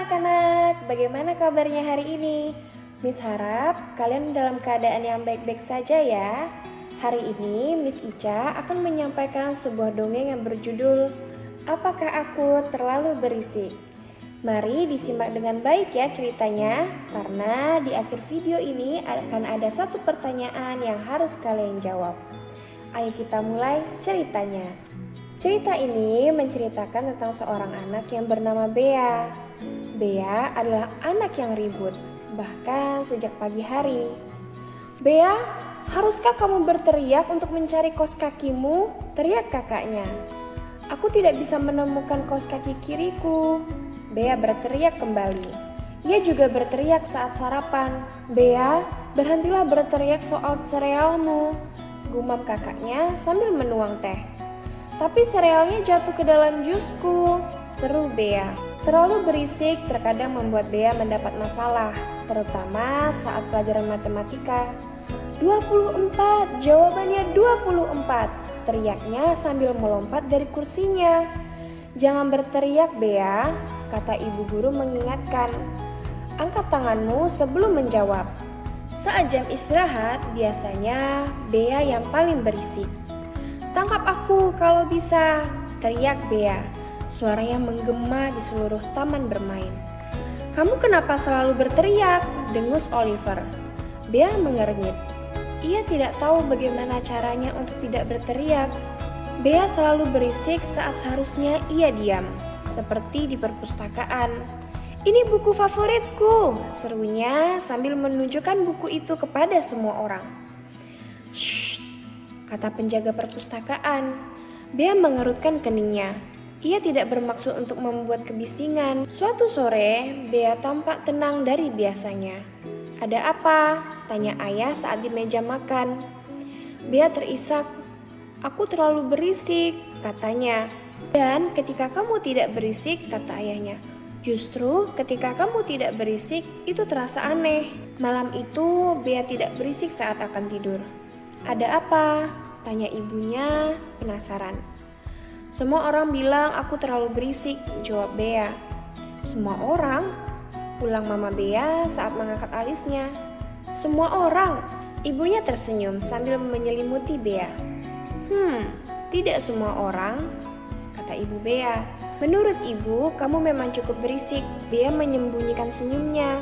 anak-anak, bagaimana kabarnya hari ini? Miss harap kalian dalam keadaan yang baik-baik saja ya. Hari ini Miss Ica akan menyampaikan sebuah dongeng yang berjudul Apakah Aku Terlalu Berisik? Mari disimak dengan baik ya ceritanya, karena di akhir video ini akan ada satu pertanyaan yang harus kalian jawab. Ayo kita mulai ceritanya. Cerita ini menceritakan tentang seorang anak yang bernama Bea. Bea adalah anak yang ribut, bahkan sejak pagi hari. "Bea, haruskah kamu berteriak untuk mencari kaos kakimu?" teriak kakaknya. "Aku tidak bisa menemukan kaos kaki kiriku." Bea berteriak kembali. Ia juga berteriak saat sarapan. "Bea, berhentilah berteriak soal serealmu," gumam kakaknya sambil menuang teh. "Tapi serealnya jatuh ke dalam jusku," seru Bea. Terlalu berisik terkadang membuat Bea mendapat masalah, terutama saat pelajaran matematika. 24, jawabannya 24, teriaknya sambil melompat dari kursinya. "Jangan berteriak, Bea," kata ibu guru mengingatkan. "Angkat tanganmu sebelum menjawab." Saat jam istirahat, biasanya Bea yang paling berisik. "Tangkap aku kalau bisa," teriak Bea. Suaranya menggema di seluruh taman bermain. "Kamu kenapa selalu berteriak?" dengus Oliver. Bea mengernyit. Ia tidak tahu bagaimana caranya untuk tidak berteriak. Bea selalu berisik saat seharusnya ia diam, seperti di perpustakaan. "Ini buku favoritku," serunya sambil menunjukkan buku itu kepada semua orang. "Shh," kata penjaga perpustakaan. Bea mengerutkan keningnya. Ia tidak bermaksud untuk membuat kebisingan. Suatu sore, Bea tampak tenang dari biasanya. "Ada apa?" tanya ayah saat di meja makan. Bea terisak. "Aku terlalu berisik," katanya. "Dan ketika kamu tidak berisik," kata ayahnya, "justru ketika kamu tidak berisik, itu terasa aneh." Malam itu, Bea tidak berisik saat akan tidur. "Ada apa?" tanya ibunya penasaran. "Semua orang bilang aku terlalu berisik," jawab Bea. "Semua orang?" ulang Mama Bea saat mengangkat alisnya. "Semua orang," ibunya tersenyum sambil menyelimuti Bea. Tidak semua orang," kata ibu Bea. "Menurut ibu, kamu memang cukup berisik." Bea menyembunyikan senyumnya.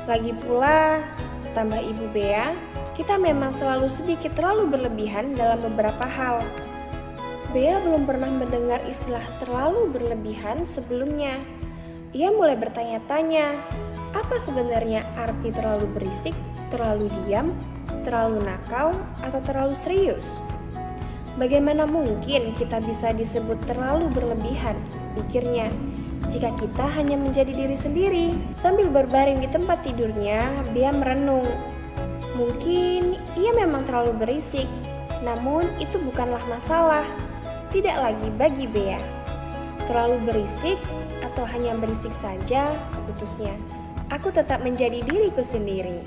"Lagi pula," tambah ibu Bea, "kita memang selalu sedikit terlalu berlebihan dalam beberapa hal." Bea belum pernah mendengar istilah terlalu berlebihan sebelumnya. Ia mulai bertanya-tanya, apa sebenarnya arti terlalu berisik, terlalu diam, terlalu nakal, atau terlalu serius? Bagaimana mungkin kita bisa disebut terlalu berlebihan, pikirnya, jika kita hanya menjadi diri sendiri? Sambil berbaring di tempat tidurnya, Bea merenung. Mungkin ia memang terlalu berisik, namun itu bukanlah masalah. Tidak lagi bagi Bea. Terlalu berisik atau hanya berisik saja, putusnya. Aku tetap menjadi diriku sendiri.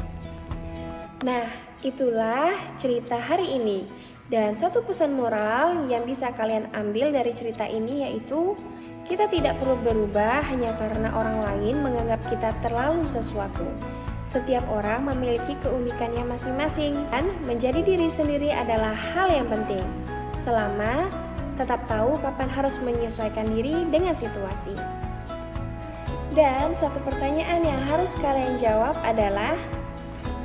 Nah, itulah cerita hari ini. Dan satu pesan moral yang bisa kalian ambil dari cerita ini yaitu kita tidak perlu berubah hanya karena orang lain menganggap kita terlalu sesuatu. Setiap orang memiliki keunikannya masing-masing dan menjadi diri sendiri adalah hal yang penting. Selama tetap tahu kapan harus menyesuaikan diri dengan situasi. Dan satu pertanyaan yang harus kalian jawab adalah,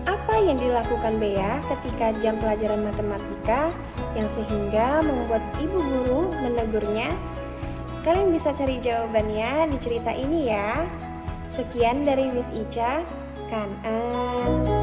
apa yang dilakukan Bea ketika jam pelajaran matematika yang sehingga membuat ibu guru menegurnya? Kalian bisa cari jawabannya di cerita ini ya. Sekian dari Miss Ica, Kangen.